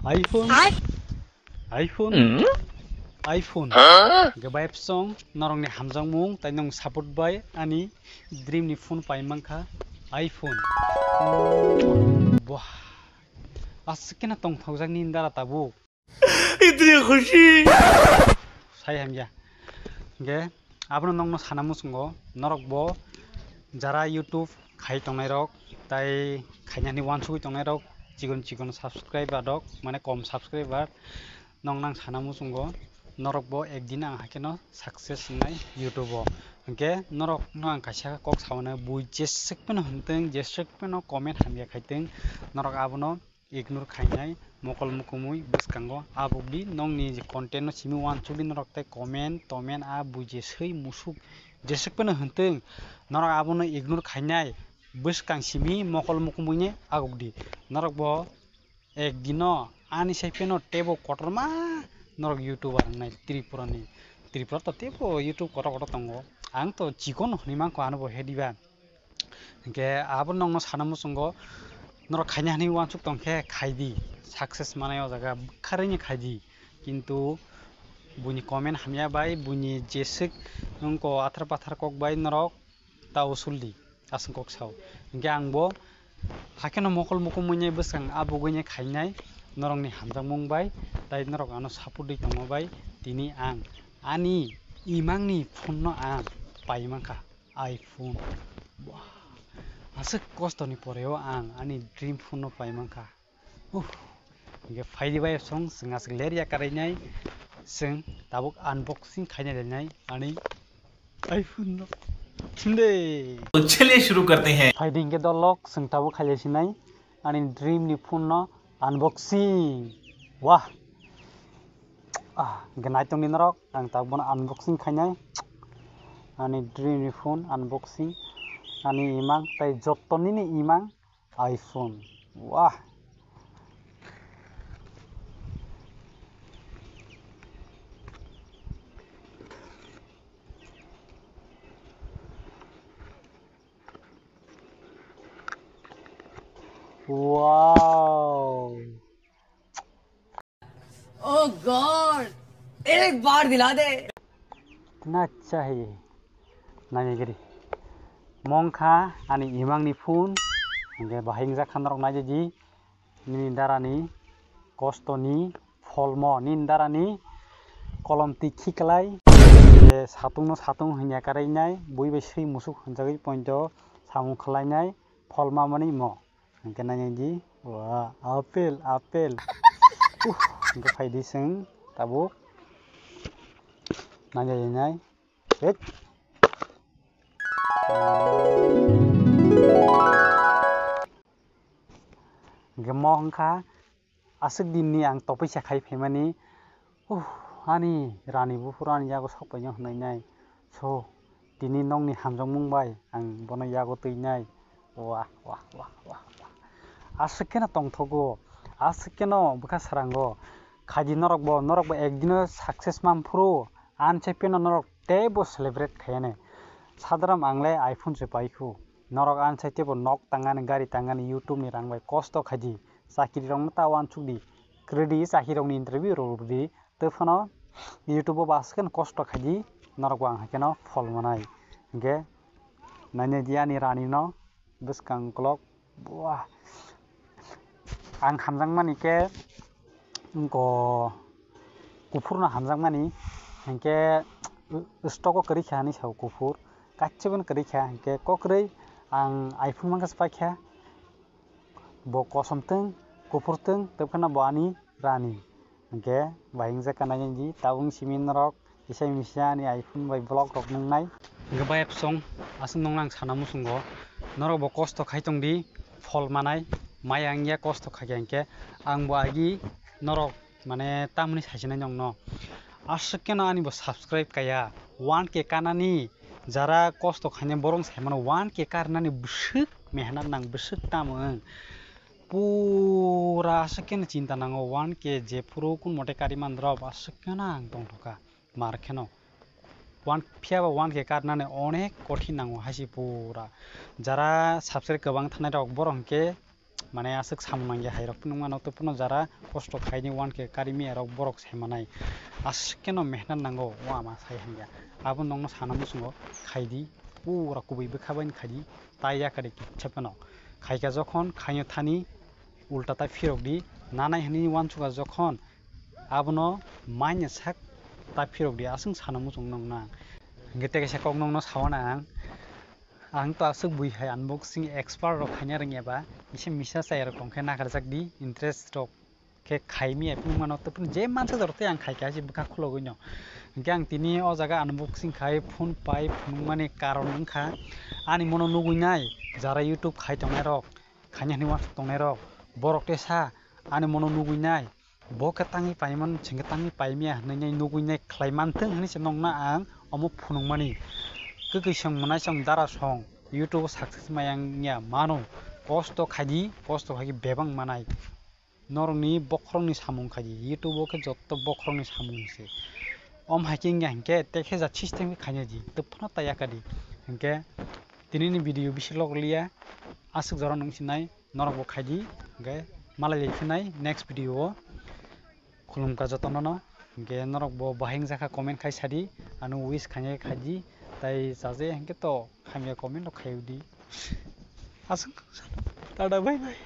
iPhone iPhone iPhone gobai song norong ni hamjang mung tai nong support bai ani dream ni phone pai mangkha iPhone wah askena tong thogjak ni dara tabu इतनी खुशी sai hamya ge abno nong no sanamu sungo norok bo jara YouTube khai tongnai rok tai khainani wansui tongnai rok chigon subscriber rok mane kom subscriber nong nang sanamu sungo norok bo ekdin ang hakeno success nai YouTube o ge norok no ang kaisa kok sawana bui jesek peno hunteng jesek peno comment hamya khaiteng norok abono ignore khainai mokol mukumui buskango abugdi nongni je content no simi wan chuli norok tai comment tomen a buje sei musuk jesek peno hunteng norok abono ignore khainai buskang simi mokol mukumui ne agugdi norok bo ekdino ani sai peno tebo kotorma norok YouTuber nai Tripura to tebo YouTube koto tongo ang to chikon honimang ko anubo hediba ge abo nong no sanamu sungo norok khaina hani wansuk tongkhe khaidi success mane o jaga kharini khaidi kintu buni comment hamya bai buni jesek nongko athar pathar kok bai norok ta usuldi asung kok saw ge angbo hakeno mokol mukumune busang abugune khainai norong ni hamjang mung bai tai norok ano support dei tongo bai tini ang ani imangni phone no ang pai mangkha iPhone wah asuk kosto ni poreo ang ani dream phone no pai mangkha ge faidi bai song singa leria karainai sing tabuk unboxing khainai lenai ani iPhone no chinde तो चलिए शुरू करते हैं finding के दलक sing tabuk khalesinai ani dream ni phone no unboxing wah genai tong ni norok ang tabon unboxing khainai ani dream ni phone unboxing ani imang tai jottoni ni imang iPhone wah wow ओह God एक बार दिला दे ना चाहिए nanya giri mongkha ani imang ni phone ge bahing ja khanrok naje ji ni darani kostoni folmo ni darani kolom tikhi klai ge satung no satung hanya karainai bui be sei musuk hunjagoi pointo samu khlainai folma mani mo ge nanya ji wa apel ge faidi sing tabuk nanya jinai set gemo hangkha asuk dinni ang topaisa khai phemani ani rani bufurani yago sokpai jong hnai so tini nongni hamjang mungbai ang bono yago tuinai wah asukena tongthogo asukeno bukha sarango khaji norok bo ekdino success manfru an chepeno norok tebo celebrate khayane sadram angle iPhone se paikhu norok an chaite bo nok tangani gari tangani YouTube ni rangbai kosto khaji sakiri rong ta wan chudi kredi sakiri rong ni interview rodi tefano YouTube basken kosto khaji norok ang hakeno fol manai ge nane diani rani no buskang clock wah ang hamjang mani ke ko kufur na hamjang mani hengke stoko kari khani sau kufur kachebon kari kha hengke kokrei ang iPhone mangkas paikha bo kosomteng kufurteng tepkana bo ani rani hengke bahing ja kanai ji tabung simin rok isai misia ni iPhone bai blog rok nangnai hengke bai song asung nongnang sanamu sungo norok bo kosto khaitongdi fol manai mai angya kosto khagengke ang bo agi norok mane tamni saisina jongno asukena ani bo subscribe kaya 1k kanani jara kosto khane borong saimano 1k karnani busuk mehnat nang busuk tamung pura asukena cinta nango 1k je puro kun mote kari mandra asukena ang tongtoka markheno 1k karnani onek kothi nango hasi pura jara subscribe kabang thanai rok borong ke মানে asuk samnang ya hairok pung mano to puno jara kosto khaini 1k karimi erok borok semanai askeno mehnat nango wa ma sai hangya abon nongno sanam sungo khaidi pura kubai bekhabain khadi taiya kare chapano khaika jokhon khaino thani ulta ta firok di nanai hani 1 chuga jokhon abono maine sak ta firok di asung sanam sung nongna gete ke sakok nongno sawana ang to asuk bui hai unboxing expert rok khanya ringyaba ise misa sai rok kongkhe nakarjak di interest rok ke khaimi epung mano to pun je mansa dorte ang khaika je bukha khulogino hingke ang tini o jaga unboxing khai phone pai phone mani karon wngkha ani mono nuguinai jara youtube khai tongnai rok khanya ni wat tongnai rok borok te sa ani mono nuguinai boka tangi paimon chingke tangi paimia nai nuguinai khlaimanthung hani se nongna ang omo phunung mani kukisang manai sang dara song youtube success mayang nya mano posto khadi bebang manai norni bokrongni samung khadi youtube ke jotto bokrongni samung se om haking hangke tekhe ja system khanya ji to phona taya kadi hangke tinini video bisilok liya asuk jara nungsinai norok bo khadi hangke malai lekhinai next video khulumka jotono hangke norok bo bahing jaka comment khai sadi anu wish khanya khadi tai saje hangke to khamya comment lo khayudi asuk tada bye bye